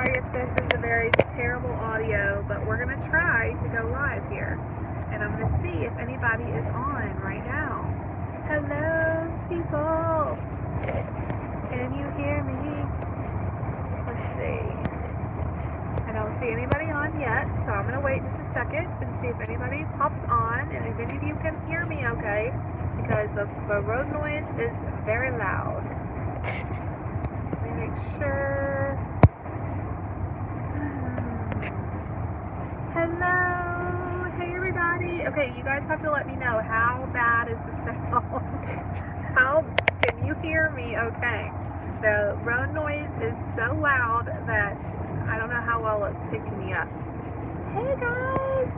sorry if this is a very terrible audio, but we're going to try to go live here. And I'm going to see if anybody is on right now. Hello, people. Can you hear me? Let's see. I don't see anybody on yet, so I'm going to wait just a second and see if anybody pops on and if any of you can hear me okay, because the road noise is very loud. Let me make sure. Hello. Hey, everybody. Okay, you guys have to let me know how bad is the sound. How can you hear me okay? The road noise is so loud that I don't know how well it's picking me up. Hey guys,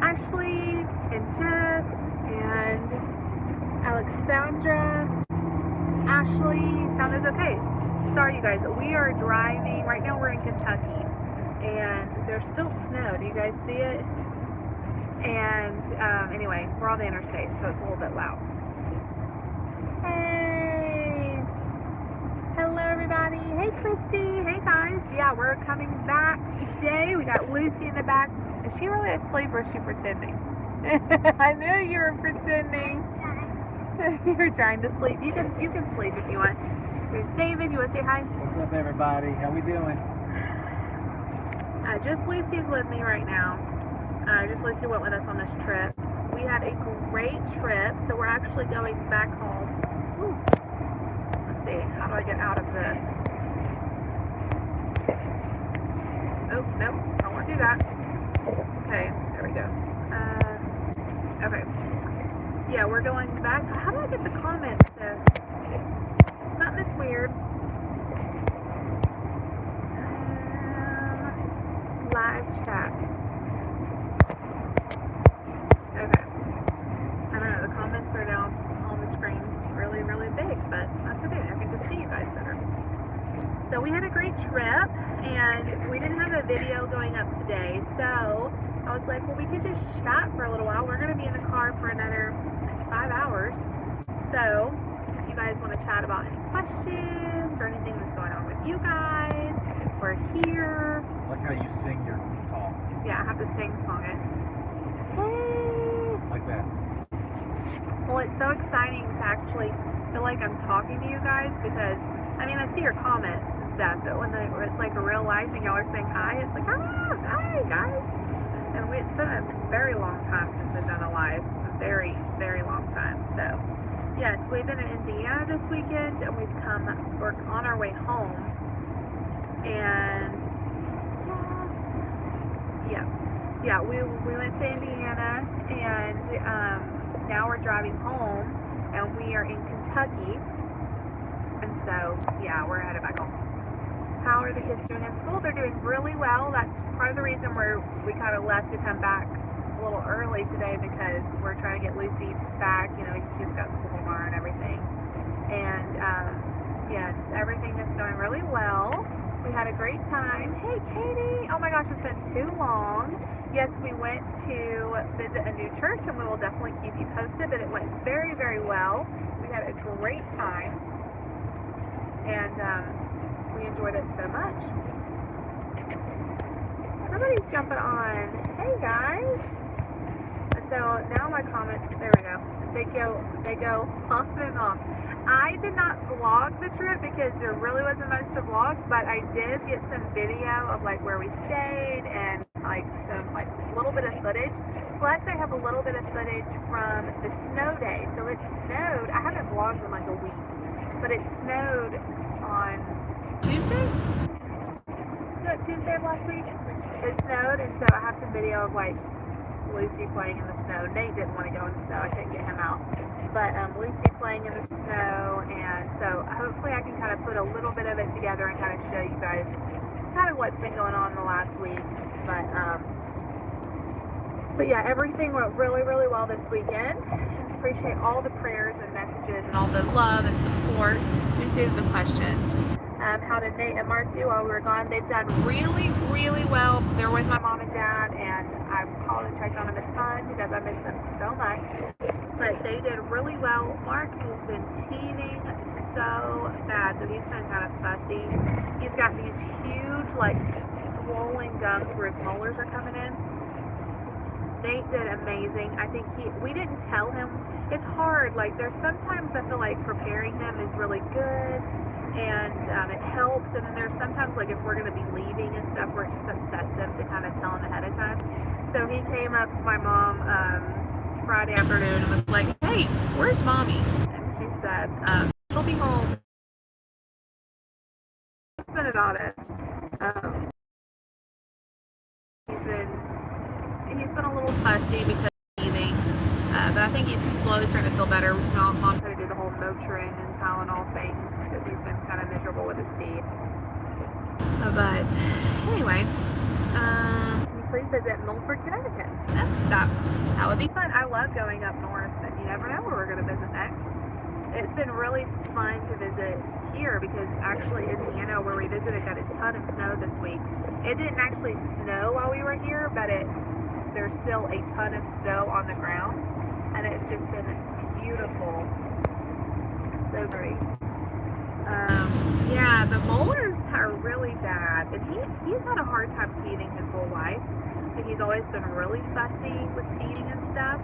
Ashley and Jess and Alexandra. Ashley, sound is okay. Sorry you guys, we are driving, right now we're in Kentucky and there's still snow. Do you guys see it? And anyway, we're on the interstate, so it's a little bit loud. Hey, hello everybody. Hey Christy. Hey guys. Yeah, we're coming back today. We got Lucy in the back. Is she really asleep or is she pretending? I knew you were pretending. You're trying to sleep. You can sleep if you want. There's David. You want to say hi? What's up everybody? How we doing? Just Lucy's with me right now. Just Lucy went with us on this trip. We had a great trip, so we're actually going back home. Ooh. Let's see, how do I get out of this? Oh, nope, don't want to do that. Okay, there we go. Okay. Yeah, we're going back. How do I get the comments to... Something is weird. Live chat. Okay. I don't know, the comments are down on the screen really, really big, but that's okay. I can just see you guys better. So we had a great trip, and we didn't have a video going up today, so I was like, well, we could just chat for a little while. We're going to be in the car for another 5 hours, so if you guys want to chat about any questions or anything that's going on with you guys, we're here. I like how you sing your talk. Yeah, I have to sing-song it. Hey! Like that. Well, it's so exciting to actually feel like I'm talking to you guys because, I mean, I see your comments and stuff, but when it's like a real life and y'all are saying hi, it's like, hi, guys. And it's been a very long time since we've done a live. A very, very long time. So, yes, we've been in Indiana this weekend, and we're on our way home. And, yes, yeah, we went to Indiana, and now we're driving home, and we are in Kentucky. And so, yeah, we're headed back home. How are the kids doing at school? They're doing really well. That's part of the reason we kind of left to come back a little early today because we're trying to get Lucy back. You know, she's got school tomorrow and everything. And yes, everything is going really well. We had a great time. Hey, Katie. Oh my gosh, it's been too long. Yes, we went to visit a new church, and we will definitely keep you posted. But it went very, very well. We had a great time, and we enjoyed it so much. Everybody's jumping on. Hey guys. So now my comments, there we go. They go off and off. I did not vlog the trip because there really wasn't much to vlog, but I did get some video of like where we stayed and like some like little bit of footage. Plus I have a little bit of footage from the snow day. So it snowed. I haven't vlogged in like a week, but it snowed on Tuesday? Was that Tuesday of last week? It snowed, and so I have some video of like Lucy playing in the snow. Nate didn't want to go in the snow. I couldn't get him out. But Lucy playing in the snow, and so hopefully I can kind of put a little bit of it together and kind of show you guys kind of what's been going on in the last week. But yeah, everything went really, really well this weekend. Appreciate all the prayers and messages and all the love and support. Let me see the questions. How did Nate and Mark do while we were gone? They've done really, really well. They're with my mom and dad, and I've called and checked on them a ton because I miss them so much. But they did really well. Mark has been teething so bad, so he's been kind of fussy. He's got these huge, like, swollen gums where his molars are coming in. Nate did amazing. I think we didn't tell him. It's hard. Like, there's sometimes I feel like preparing him is really good and it helps. And then there's sometimes, like, if we're going to be leaving and stuff, where it just upsets him to kind of tell him ahead of time. So he came up to my mom Friday afternoon and was like, "Hey, where's Mommy?" And she said, "She'll be home." That's been about it. He's been a little fussy because of teething, but I think he's slowly starting to feel better. Mom's had to do the whole Motrin and Tylenol thing just because he's been kind of miserable with his teeth. But anyway, can you please visit Milford, Connecticut? That would be fun. I love going up north, and you never know where we're going to visit next. It's been really fun to visit here because actually Indiana, where we visited, got a ton of snow this week. It didn't actually snow while we were here, but there's still a ton of snow on the ground, and it's just been beautiful. So great. Yeah, the molars are really bad, and he's had a hard time teething his whole life. But he's always been really fussy with teething and stuff.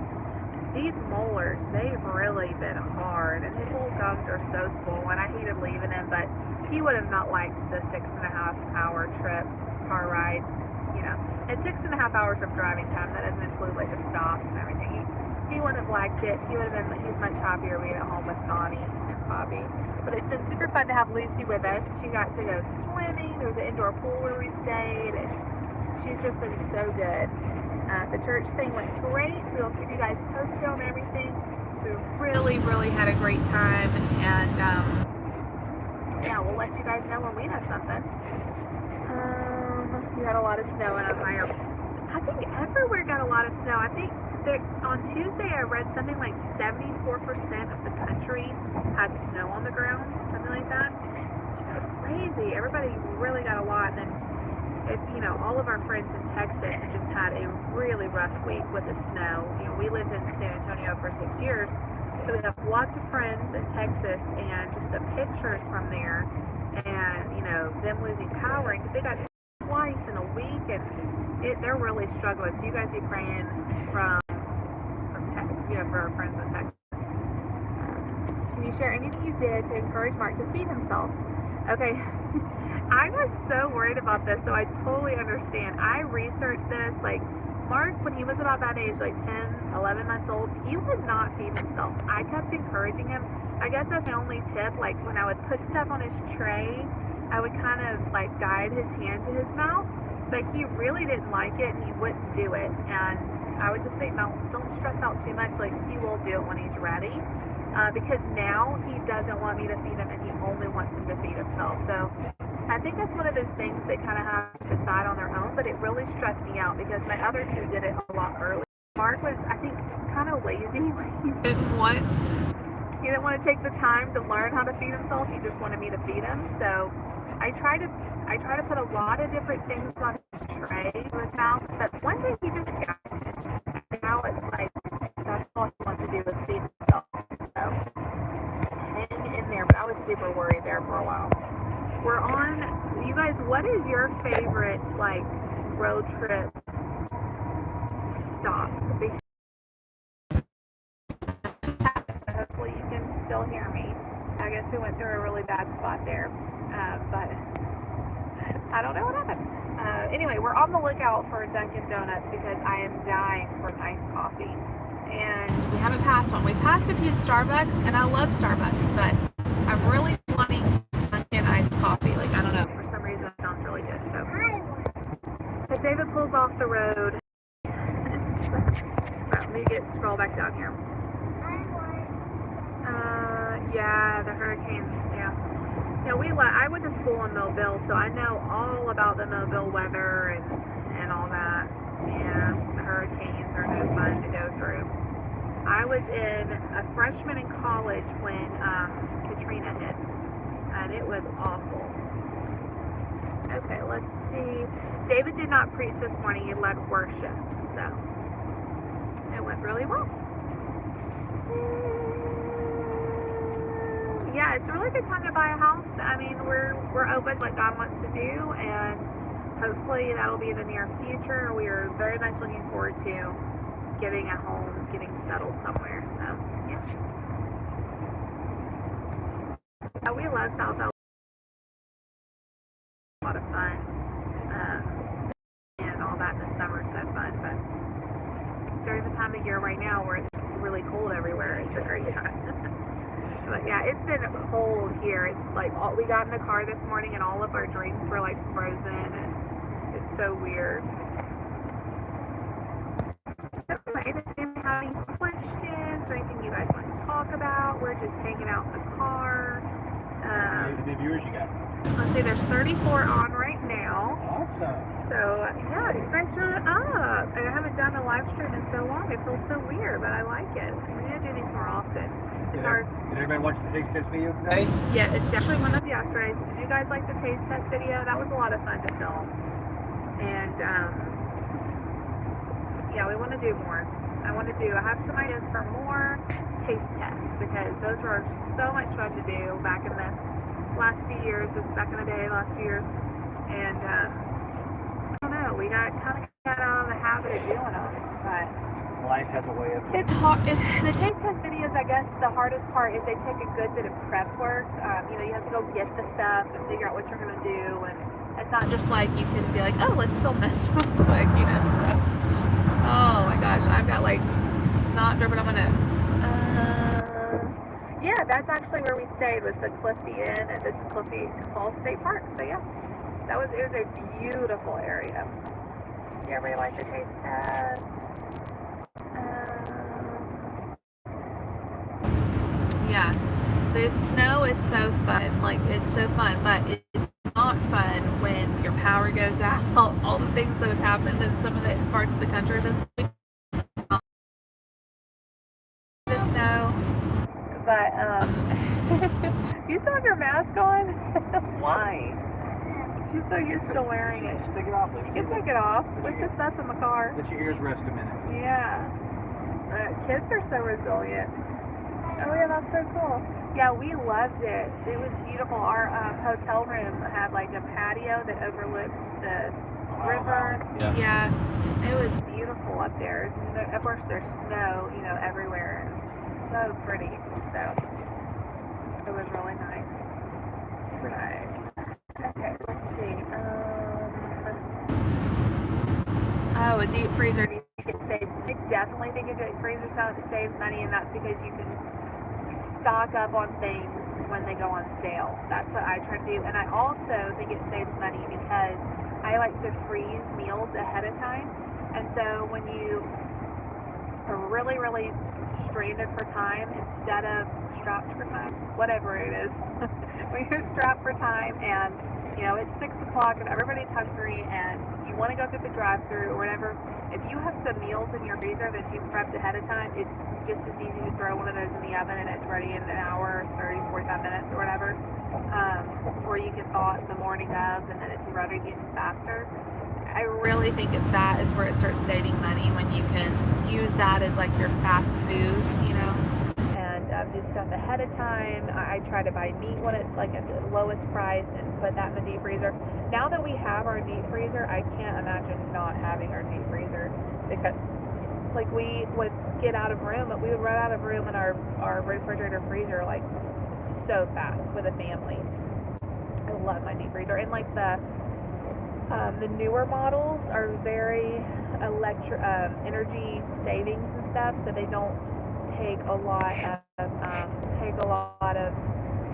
These molars, they've really been hard, and his little gums are so swollen. I hated leaving him, but he would have not liked the 6.5-hour trip, car ride, you know. And 6.5 hours of driving time, that doesn't include like the stops and everything. He wouldn't have liked it. He's much happier being at home with Connie and Bobby. But it's been super fun to have Lucy with us. She got to go swimming. There was an indoor pool where we stayed, and she's just been so good. The church thing went great. We'll keep you guys posted on everything. We really, really had a great time, and yeah, we'll let you guys know when we know something. We had a lot of snow in Ohio. I think everywhere got a lot of snow. I think that on Tuesday I read something like 74% of the country had snow on the ground, something like that. It's crazy. Everybody really got a lot. And all of our friends in Texas have just had a really rough week with the snow. We lived in San Antonio for 6 years, so we have lots of friends in Texas, and just the pictures from there, and them losing power, and they got twice in a week, and they're really struggling. So you guys be praying for our friends in Texas. Can you share anything you did to encourage Mark to feed himself? Okay. I was so worried about this, so I totally understand. I researched this. Like, Mark, when he was about that age, like 10, 11 months old, he would not feed himself. I kept encouraging him. I guess that's the only tip. Like, when I would put stuff on his tray, I would kind of, like, guide his hand to his mouth. But he really didn't like it, and he wouldn't do it. And I would just say, no, don't stress out too much. Like, he will do it when he's ready. Because now he doesn't want me to feed him, and he only wants him to feed himself. So I think that's one of those things that kind of have to decide on their own, but it really stressed me out because my other two did it a lot early. Mark was, I think, kind of lazy. He didn't want to take the time to learn how to feed himself. He just wanted me to feed him. So I try to put a lot of different things on his tray to his mouth, but one day he just got it. And now it's like, that's all he wants to do is feed himself. So hang in there, but I was super worried there for a while. We're on, you guys, what is your favorite, like, road trip stop? Hopefully you can still hear me. I guess we went through a really bad spot there, but I don't know what happened. Anyway, we're on the lookout for Dunkin' Donuts because I am dying for an iced coffee. And we haven't passed one. We've passed a few Starbucks, and I love Starbucks, but I'm really wanting Dunkin' iced coffee. Like, I don't know, for some reason it sounds really good. So as David pulls off the road, let me scroll back down here. Yeah, the hurricane. Yeah. I went to school in Mobile, so I know all about the Mobile weather and all that. Yeah, the hurricanes are no fun to go through. I was a freshman in college when Katrina hit, and it was awful. Okay, let's see. David did not preach this morning. He led worship, so it went really well. Yeah, it's a really good time to buy a house. I mean, we're open what God wants to do, and hopefully that'll be in the near future. We are very much looking forward to getting a home, getting settled somewhere. So, yeah. We love South Alabama. A lot of fun. And all that in the summer is so fun. But during the time of year right now where it's really cold everywhere, it's a great time. But yeah, it's been cold here. It's like we got in the car this morning and all of our drinks were like frozen, and it's so weird. So anyway, if you have any questions or anything you guys want to talk about, we're just hanging out in the car. How many viewers you got? Let's see, there's 34 on right now. Awesome. So yeah, you guys showed up. And I haven't done a live stream in so long. It feels so weird, but I like it. We need to do these more often. Did everybody watch the taste test video today? Yeah, it's actually one of yesterday's. Did you guys like the taste test video? That was a lot of fun to film. And yeah, we want to do more. I have some ideas for more taste tests because those were so much fun to do back in the last few years, and I don't know, we got kind of got out of the habit of doing them, but life has a way of doing it's hard. The taste test videos, I guess the hardest part is they take a good bit of prep work. You have to go get the stuff and figure out what you're going to do, and it's not just like you can be like, oh, let's film this real quick, so. Oh my gosh, I've got like snot dripping on my nose. Yeah, that's actually where we stayed, was the Clifty Inn at this Clifty Falls State Park. So yeah, it was a beautiful area. You ever like the taste test? Yeah, the snow is so fun. Like, it's so fun, but it's not fun when your power goes out. All the things that have happened in some of the parts of the country this week. The snow. But, do you still have your mask on? Why? She's so used to wearing it. Just take it off. You can take it off. It's just us in the car. Let your ears rest a minute. Yeah. Kids are so resilient. Oh yeah, that's so cool. Yeah, we loved it. It was beautiful. Our hotel room had like a patio that overlooked the river. Yeah. Yeah, it was beautiful up there. Of course, there's snow, everywhere. It's so pretty. So it was really nice. Super nice. Okay, let's see. Oh, a deep freezer. It saves. I definitely think a deep freezer saves money, and that's because you can stock up on things when they go on sale. That's what I try to do. And I also think it saves money because I like to freeze meals ahead of time. And so when you are really, really stranded for time instead of strapped for time, whatever it is, when you're strapped for time and it's 6 o'clock and everybody's hungry and you want to go through the drive-thru or whatever, if you have some meals in your freezer that you've prepped ahead of time, it's just as easy to throw one of those in the oven and it's ready in an hour, 30, 45 minutes or whatever. Or you can thaw it the morning of and then it's ready getting faster. I really think that is where it starts saving money, when you can use that as like your fast food, and do stuff ahead of time. I try to buy meat when it's like at the lowest price and put that in the deep freezer. Now that we have our deep freezer, I can't imagine not having our deep freezer, because like we would get out of room, but we would run out of room in our refrigerator freezer like so fast with a family. I love my deep freezer. And like the newer models are very energy savings and stuff, so they don't take a lot of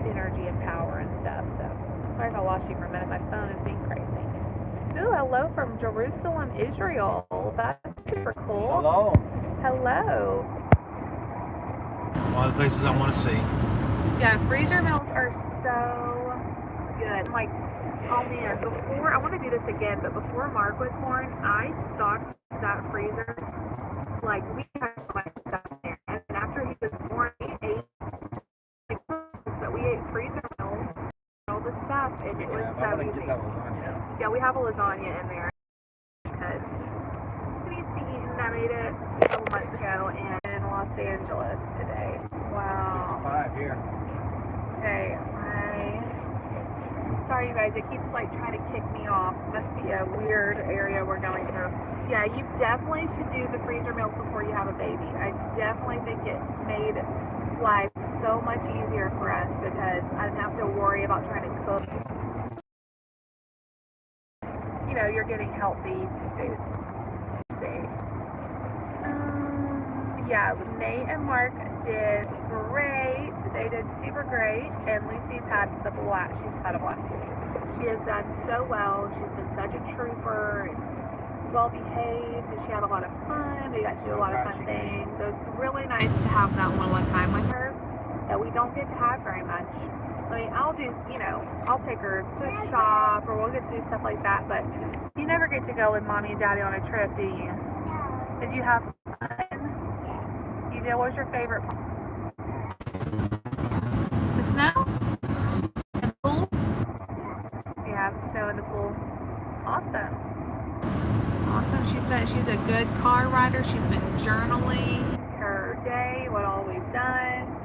energy and power and stuff. So sorry if I lost you for a minute. My phone is being crazy. Ooh, hello from Jerusalem, Israel. That's super cool. Hello. One of the places I want to see. Yeah, freezer meals are so good. Like, oh man, before, I want to do this again, but before Mark was born, I stocked that freezer. Like, we had so much stuff there. And after he was born, we ate, but we ate freezer meals, all the stuff, and it was so easy. Yeah, we have a lasagna in there because it needs to be eaten. I made it a couple months ago in Los Angeles today. Wow. 5 here. Okay, Sorry, you guys. It keeps like trying to kick me off. Must be a weird area we're going through. Yeah, you definitely should do the freezer meals before you have a baby. I definitely think it made life so much easier for us because I didn't have to worry about trying to cook. You know, you're getting healthy foods. Let's see. Yeah, Nate and Mark did great. They did super great, and Lucy's had the blast. She's just had a blast. She has done so well. She's been such a trooper and well behaved, and she had a lot of fun. We got to do a lot of fun things. It was really nice to have that one-on-one time with her that we don't get to have very much. I mean, I'll do, you know, I'll take her to shop, or we'll get to do stuff like that, but you never get to go with mommy and daddy on a trip, do you? Did you have fun? You did? What was your favorite part? The snow? And the pool? Yeah, the snow and the pool. Awesome. Awesome. She's a good car rider. She's been journaling her day, what all we've done.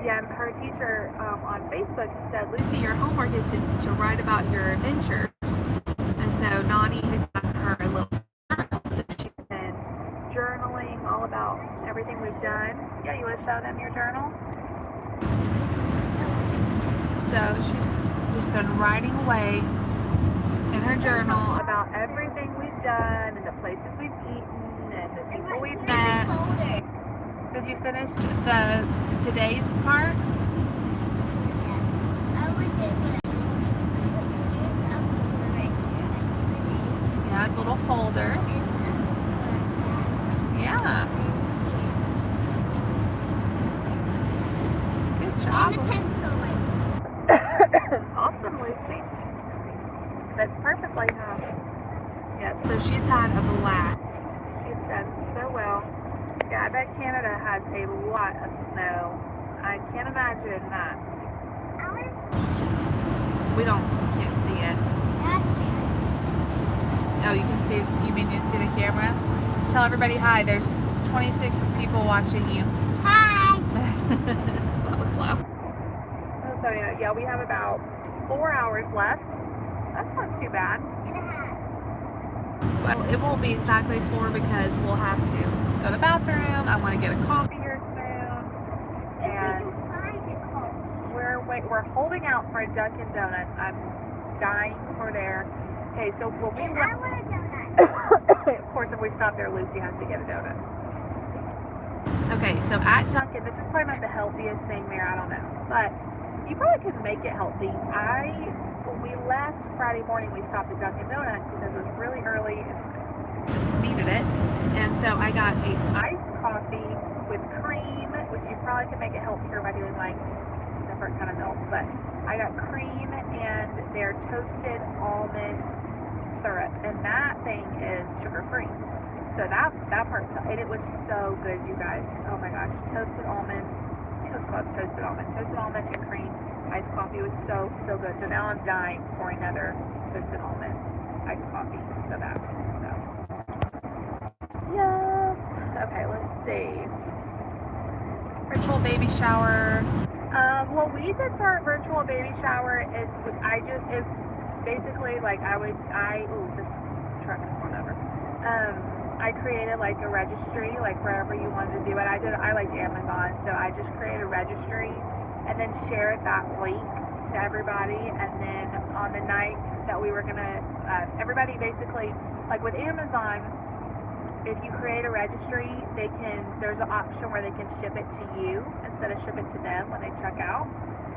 Yeah, her teacher on Facebook said, Lucy, your homework is to write about your adventures. And so Nani had gotten her a little journal, so she's been journaling all about everything we've done. Yeah, you want to show them your journal? So she's just been writing away in her journal about everything we've done and the places we've eaten and the people we've met. Did you finish today's part? Yeah, it's a little folder. Yeah. Good job. And a pencil. Awesome, Lucy. That's perfect like that. Yep, so she's had a blast. She's done so well. Yeah, I bet Canada has a lot of snow. I can't imagine that. I want to see. We can't see it. Oh, you can see, you mean you see the camera? Tell everybody hi, there's 26 people watching you. Hi. That was slow. So yeah, we have about 4 hours left. That's not too bad. Well, it won't be exactly 4 because we'll have to go to the bathroom. I want to get a coffee here soon. And we're holding out for a Dunkin' Donuts. I'm dying for there. Okay, so we'll be I want a donut. of course, if we stop there, Lucy has to get a donut. Okay, so at Dunkin', this is probably not the healthiest thing there, I don't know. But you probably could make it healthy. When we left Friday morning, we stopped at Dunkin' Donuts because it was really early and just needed it. And so I got a iced coffee with cream, which you probably could make it healthier by doing like different kind of milk. But I got cream and their toasted almond syrup, and that thing is sugar-free. So that part's, and it was so good, you guys. Oh my gosh, toasted almond. I think it was called toasted almond and cream. Iced coffee was so good. So now I'm dying for another toasted almond iced coffee. So bad. So yes. Okay, let's see. Virtual baby shower. What we did for our virtual baby shower is it's basically like this truck is going over. I created like a registry, like wherever you wanted to do it. I liked Amazon, so I just created a registry and then shared that link to everybody. And then on the night that we were gonna, everybody basically, like with Amazon, if you create a registry, there's an option where they can ship it to you instead of ship it to them when they check out.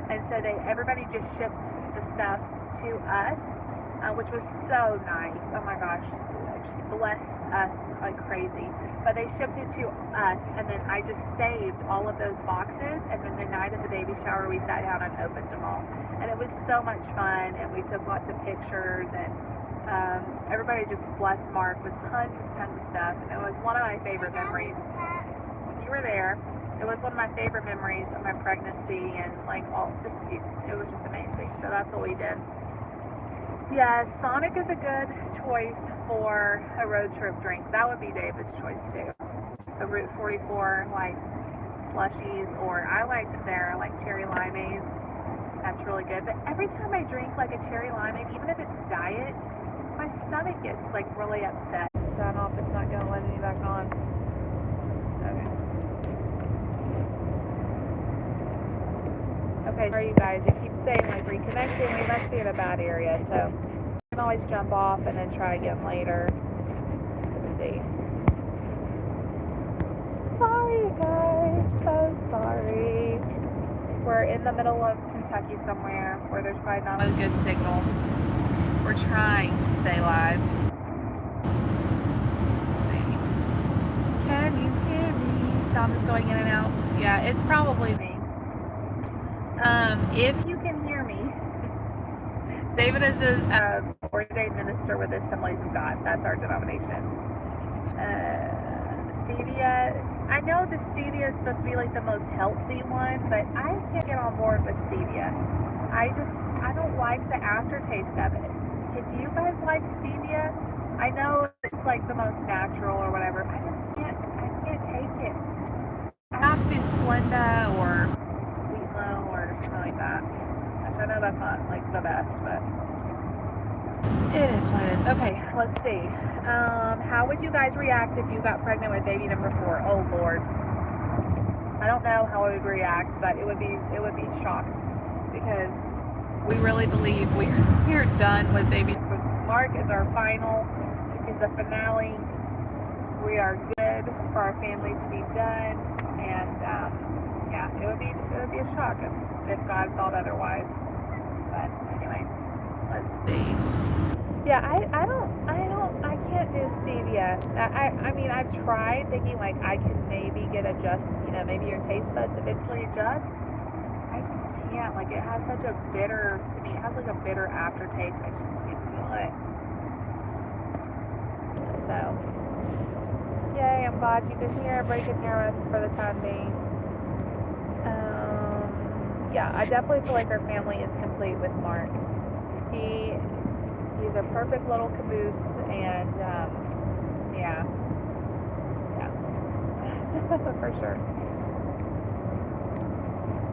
And so everybody just shipped the stuff to us, which was so nice. Oh my gosh, she blessed us like crazy. But they shipped it to us, and then I just saved all of those boxes, and then the night of the baby shower, we sat down and opened them all. And it was so much fun, and we took lots of pictures, and everybody just blessed Mark with tons of stuff, and it was one of my favorite memories. You were there. It was one of my favorite memories of my pregnancy, and like it was just amazing. So that's what we did. Yeah, Sonic is a good choice for a road trip drink. That would be David's choice too. The Route 44 like slushies, or I like their like cherry limeades. that's really good. But every time I drink like a cherry limeade, even if it's diet, my stomach gets like really upset. Turn off, it's not gonna let me back on. Okay. Okay, sorry you guys, it keeps saying like reconnecting. We must be in a bad area, so you can always jump off and then try again later. Let's see. Sorry guys, so sorry. We're in the middle of Kentucky somewhere where there's probably not a good signal. We're trying to stay live. Let's see. Can you hear me? Sound is going in and out. Yeah, it's probably me. If you can hear me, David is a ordained minister with the Assemblies of God. That's our denomination. Stevia. I know the stevia is supposed to be like the most healthy one, but I can't get on board with stevia. I don't like the aftertaste of it. If you guys like stevia, I know it's like the most natural or whatever. I can't take it. I have to do Splenda or Sweet Low or something like that. Which I know that's not like the best, but it is what it is. Okay, let's see. How would you guys react if you got pregnant with baby number 4? Oh Lord. I don't know how I would react, but it would be shocked because we really believe we're done with baby. Mark is our final. He's the finale. We are good for our family to be done, and yeah, it would be a shock if God thought otherwise. But anyway, let's see. Yeah, I can't do stevia. I mean, I've tried thinking like I could maybe get maybe your taste buds eventually adjust. I just can't. Like, it has such a bitter, to me, it has like a bitter aftertaste. I just can't feel it. So, yay, I'm glad you can hear, but you can hear us for the time being. Yeah, I definitely feel like our family is complete with Mark. He's a perfect little caboose, and yeah, for sure.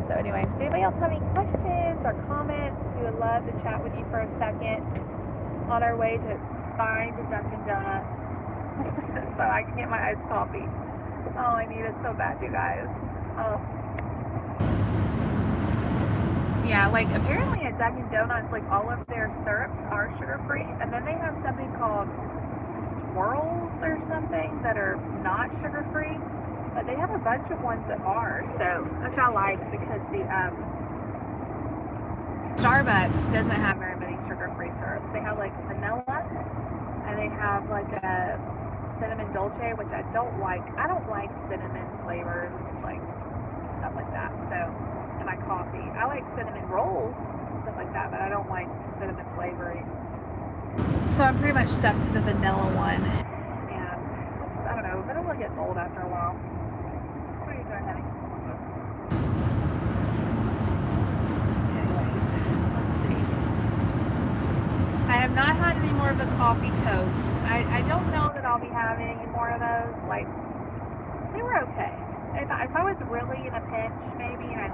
So anyway, does anybody else have any questions or comments? We would love to chat with you for a second on our way to find a Dunkin' Donuts so I can get my iced coffee. Oh, I need it so bad, you guys. Oh. Yeah, like apparently at Dunkin' Donuts, like all of their syrups are sugar-free, and then they have something called swirls or something that are not sugar-free, but they have a bunch of ones that are, so, which I like because the Starbucks doesn't have very many sugar-free syrups. They have like vanilla, and they have like a cinnamon dolce, which I don't like. I don't like cinnamon flavored, like stuff like that, so. My coffee. I like cinnamon rolls and stuff like that, but I don't like cinnamon flavoring. So I'm pretty much stuck to the vanilla one. And just, I don't know, vanilla gets old after a while. What are you doing, honey? Anyways, let's see. I have not had any more of the coffee Cokes. I don't know that I'll be having any more of those. Like, they were okay. If I was really in a pinch, maybe, and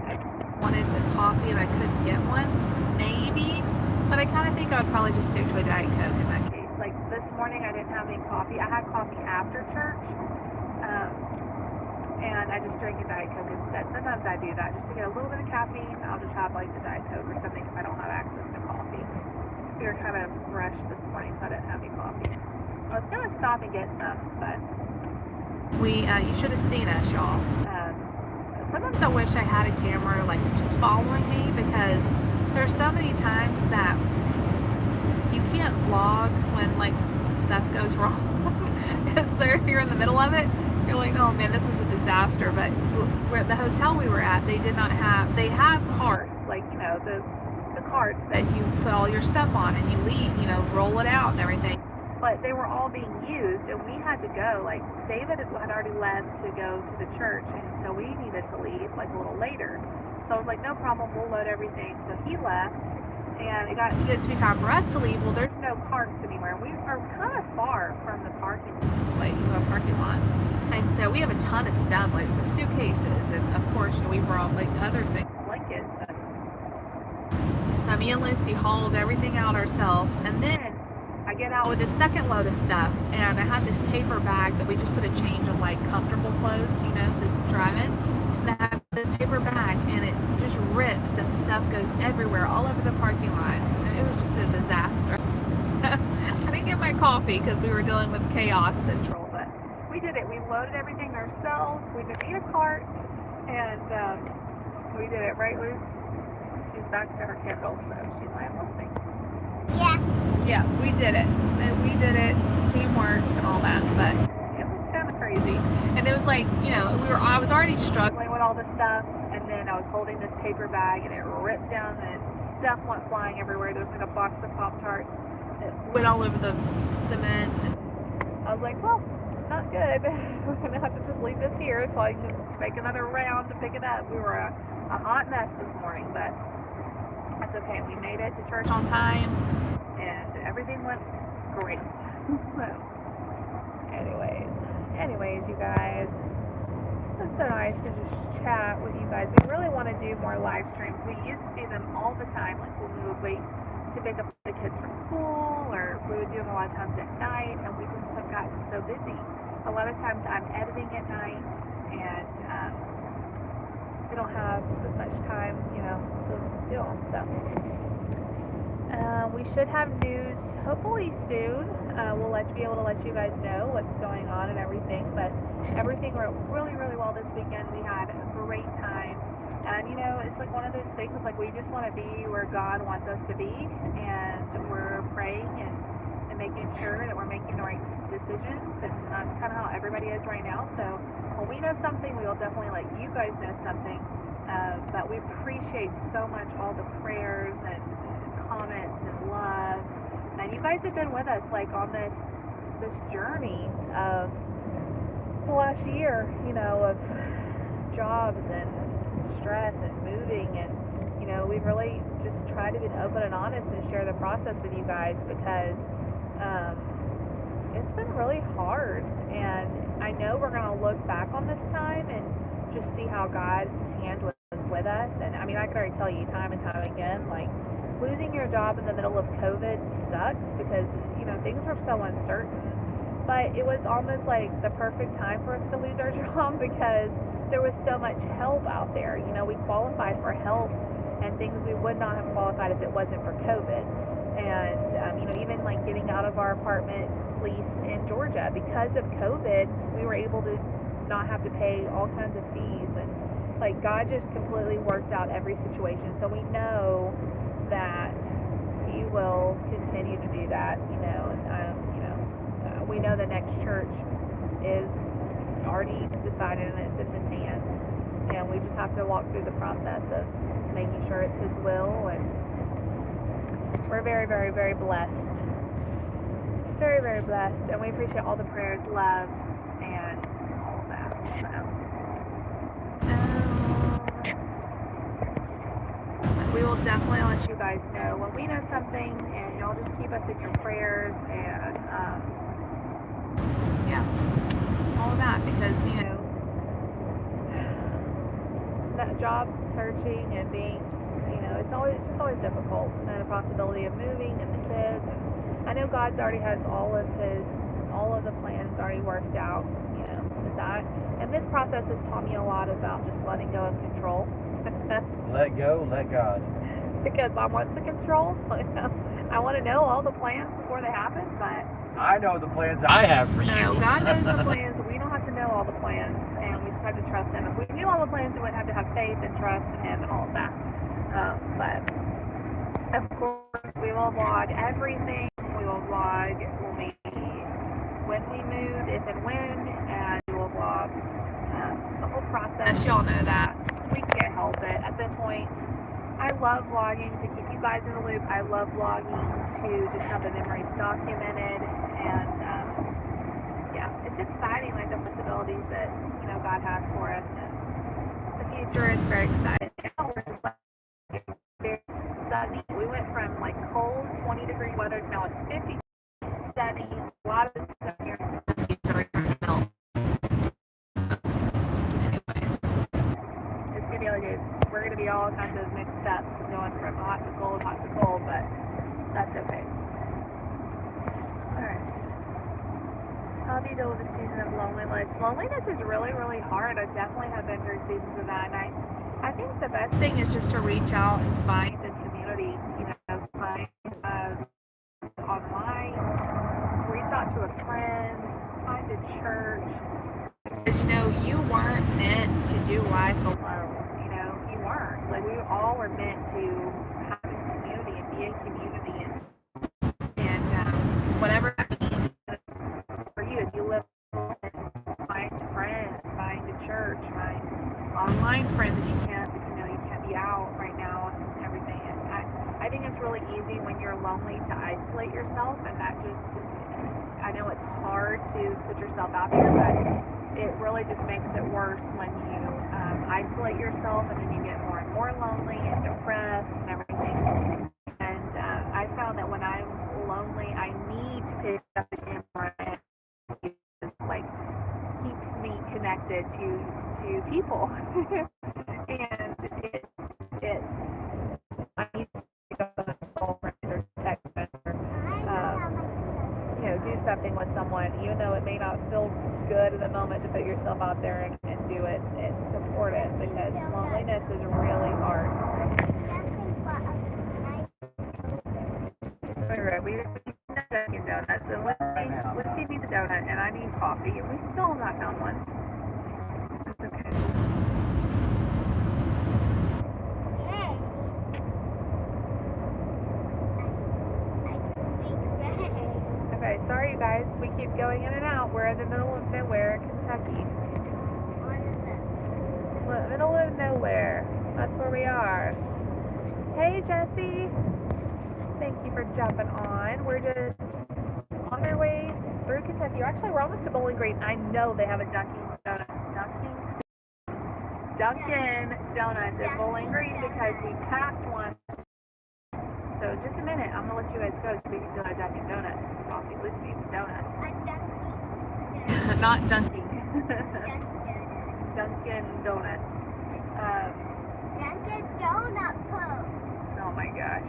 I wanted a coffee and I couldn't get one, maybe, but I kind of think I would probably just stick to a Diet Coke in that case. Like this morning I didn't have any coffee. I had coffee after church, and I just drank a Diet Coke instead. Sometimes I do that just to get a little bit of caffeine. I'll just have like the Diet Coke or something if I don't have access to coffee. We were kind of rushed this morning, so I didn't have any coffee. I was gonna stop and get some, but you should have seen us, y'all. Sometimes I wish I had a camera like just following me, because there's so many times that you can't vlog when like stuff goes wrong because you're in the middle of it. You're like, oh man, this is a disaster. But at the hotel we were at, they had carts, like, you know, the carts that you put all your stuff on and you leave, you know, roll it out and everything. But they were all being used, and we had to go. Like, David had already left to go to the church, and so we needed to leave like a little later. So I was like, no problem, we'll load everything. So he left, and it gets to be time for us to leave. Well, there's no carts anywhere. We are kind of far from the parking lot, and so we have a ton of stuff, like the suitcases, and of course, you know, we brought like other things, blankets, and So me and Lucy hauled everything out ourselves, and then I get out with a second load of stuff, and I had this paper bag that we just put a change of like comfortable clothes, you know, to drive in. And I have this paper bag, and it just rips, and stuff goes everywhere, all over the parking lot. And it was just a disaster. So I didn't get my coffee because we were dealing with chaos central, but we did it. We loaded everything ourselves. We didn't need a cart, and we did it, right, Luz? She's back to her Kindle, so she's not listening. Yeah. Yeah, we did it. We did it, teamwork and all that, but it was kind of crazy. And it was like, you know, I was already struggling with all this stuff, and then I was holding this paper bag, and it ripped down, and stuff went flying everywhere. There was like a box of Pop-Tarts that went all over the cement, and I was like, well, not good. We're gonna have to just leave this here until I can make another round to pick it up. We were a hot mess this morning, but that's okay. We made it to church on time, and everything went great. So, anyways, you guys, it's been so nice to just chat with you guys. We really want to do more live streams. We used to do them all the time, like when we would wait to pick up the kids from school, or we would do them a lot of times at night, and we just have gotten so busy. A lot of times I'm editing at night, and we don't have as much time, you know, to do them. So we should have news hopefully soon. We'll be able to let you guys know what's going on and everything. But everything went really, really well this weekend. We had a great time. And, you know, it's like one of those things, like we just want to be where God wants us to be. And we're praying and making sure that we're making the right decisions. And that's kind of how everybody is right now. So when we know something, we will definitely let you guys know something. But we appreciate so much all the prayers and comments and love. And you guys have been with us, like, on this journey of the last year, you know, of jobs and stress and moving, and you know, we've really just tried to be open and honest and share the process with you guys, because it's been really hard, and I know we're going to look back on this time and just see how God's hand was with us. And I mean, I can already tell you time and time again, like, losing your job in the middle of COVID sucks, because, you know, things were so uncertain. But it was almost like the perfect time for us to lose our job, because there was so much help out there. You know, we qualified for help and things we would not have qualified if it wasn't for COVID. And, you know, even like getting out of our apartment lease in Georgia, because of COVID, we were able to not have to pay all kinds of fees. And like, God just completely worked out every situation. So we know that He will continue to do that, you know. And, we know the next church is already decided and it's in His hands, and we just have to walk through the process of making sure it's His will. And we're very, very, very blessed, very, very blessed, and we appreciate all the prayers, love, and all of that. So, we will definitely let you guys know when we know something, and y'all just keep us in your prayers, and yeah, all of that, because, you know, that job searching and being, you know, it's just always difficult, and the possibility of moving and the kids. And I know God's already has all of the plans already worked out, you know, with that. And this process has taught me a lot about just letting go of control. Let go, let God. Because I want to control. I want to know all the plans before they happen, but I know the plans I have for you. no, God knows the plans. We don't have to know all the plans, and we just have to trust Him. If we knew all the plans, we wouldn't have to have faith and trust in Him and all of that. But of course, we will vlog everything. We will vlog when we move, if and when, and we will vlog the whole process. Y'all know that. We can't help it. At this point, I love vlogging to keep you guys in the loop. I love vlogging to just have the memories documented, and yeah, it's exciting, like the possibilities that, you know, God has for us in the future. It's very exciting. Now we're just like very sunny. We went from like cold 20-degree weather to now it's 50, sunny. A lot of stuff here. Anyways, it's gonna be like we're gonna be all kinds of mixed up, going from hot to cold, but that's okay. Alright. How do you deal with the season of loneliness? Loneliness is really, really hard. I definitely have been through seasons of that, and I think the best thing is just to reach out and find a community, you know, find online, reach out to a friend, find a church. Because, you know, you weren't meant to do life alone, you know, you weren't. Like, we all were meant to have a community and be in community, and whatever that means for you. If you live alone, find friends, find a church, find online friends if you can't, you know, you can't be out right now and everything. And I think it's really easy when you're lonely to isolate yourself, and that just, I know it's hard to put yourself out there, but it really just makes it worse when you isolate yourself, and then you get more and more lonely and depressed and everything. And I found that when I'm lonely, I need to pick up the camera, and it just, like, keeps me connected to people. And I need to go to the phone or text or you know, do something with someone, even though it may not feel good in the moment, to put yourself out there and do it and support it, because loneliness is really hard. We need a Dunkin' Donuts, so let's see if needs a donut, and I need coffee, and we still have not found one. That's okay. Okay, sorry you guys, we keep going in and out. We're in the middle of nowhere, Kentucky. Middle of nowhere. That's where we are. Hey, Jessie. Thank you for jumping on. We're just on our way through Kentucky. We're almost to Bowling Green. I know they have a Dunkin' Donuts at Bowling Green because we passed one. So in just a minute, I'm gonna let you guys go so we can go to Dunkin' Donuts. Coffee. Lucy needs a donut. Not dunking. Dunkin' Donuts. Dunkin' Donut Post. Oh my gosh.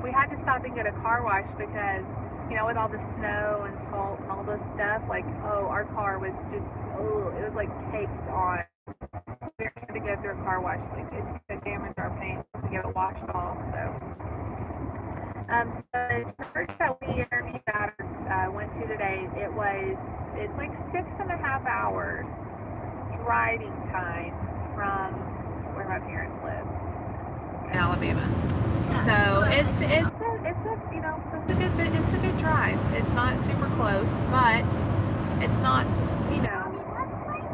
We had to stop and get a car wash because, you know, with all the snow and salt and all this stuff, like, our car was just, it was like caked on. We had to go through a car wash. Like, it's going to damage our paint to get it washed off, so. So the church that we interviewed at, went to today, it's like 6.5 hours driving time from where my parents live in Alabama. So it's a you know, it's a good drive. It's not super close, but it's not, you know,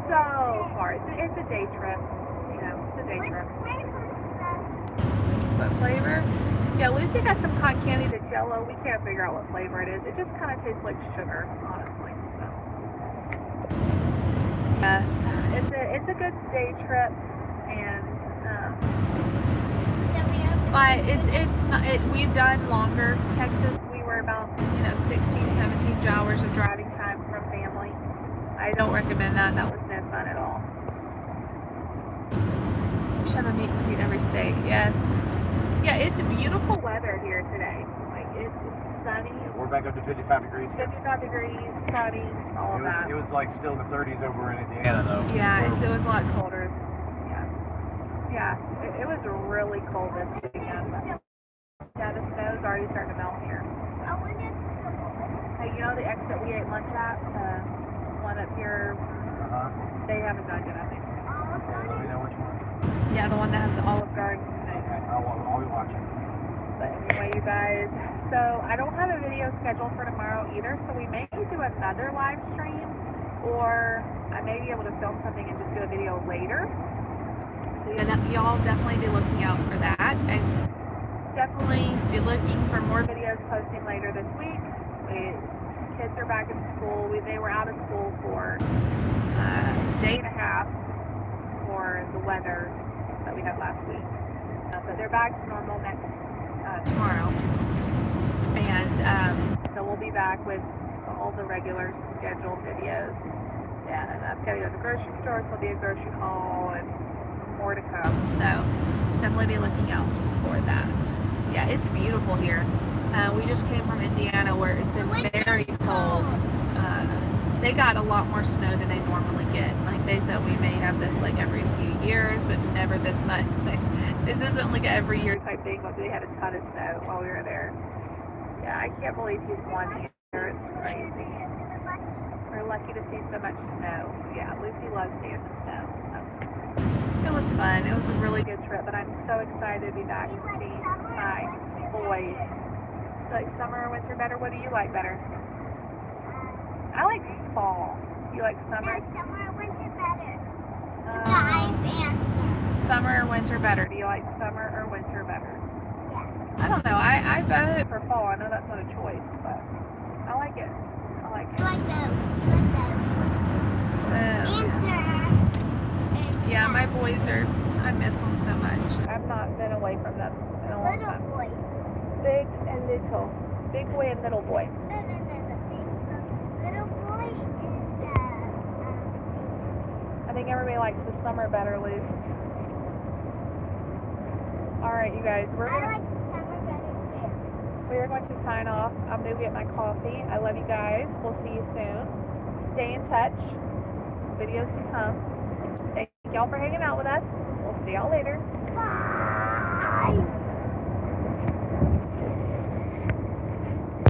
so far. It's a day trip. You know, it's a day trip. What flavor? Yeah, Lucy got some cotton candy that's yellow. We can't figure out what flavor it is. It just kind of tastes like sugar, honestly. So. Yes, it's a good day trip, and but it's not. We've done longer. Texas, we were about 16, 17 hours of driving time from family. I don't recommend that. That was no fun at all. We should have a meet and greet every state. Yes. Yeah, it's beautiful weather here today. Like, it's sunny. We're back up to 55 degrees. 55 degrees, sunny, all of that. It was like still in the 30s over in Indiana, though. Yeah, it was a lot colder. Yeah, it was really cold this weekend. Yeah, the snow's already starting to melt here. So. Hey, you know the exit we ate lunch at? The one up here? They haven't done it, I think. Let me know which one. Yeah, the one that has the Olive Garden. Okay, I'll be watching. But anyway, you guys, so I don't have a video scheduled for tomorrow either, so we may do another live stream, or I may be able to film something and just do a video later. So y'all definitely be looking out for that, and definitely be looking for more videos posting later this week. Kids are back in school. They were out of school for a day and a half for the weather that we had last week. But they're back to normal tomorrow. And so we'll be back with all the regular scheduled videos. And I've got to go to the grocery store, so it'll be a grocery haul and more to come. So definitely be looking out for that. Yeah, it's beautiful here. We just came from Indiana where it's been very cold. They got a lot more snow than they normally get. Like they said, we may have this like every few years, but never this much. This isn't like an every year type thing, but they had a ton of snow while we were there. Yeah, I can't believe he's won here. It's crazy. We're lucky to see so much snow. Yeah, Lucy loves seeing the snow. So it was fun. It was a really good trip, but I'm so excited to be back to see my boys. You like summer or winter better? What do you like better? I like fall. You like summer? Summer, winter better. Um, Guys, answer. Summer or winter better? Do you like summer or winter better? Yeah. I don't know. I voted for fall. I know that's not a choice, but I like it. I like it. You like those. You like those. Answer. Yeah, my boys are, I miss them so much. I've not been away from them in a long Little time. boy. Big and little. Big boy and little boy. No, the little boy is I think everybody likes the summer better, Liz. Alright, you guys, I like the summer better too. we are going to sign off. I'm going to get my coffee. I love you guys. We'll see you soon. Stay in touch. Videos to come. Thank y'all for hanging out with us. We'll see y'all later. Bye.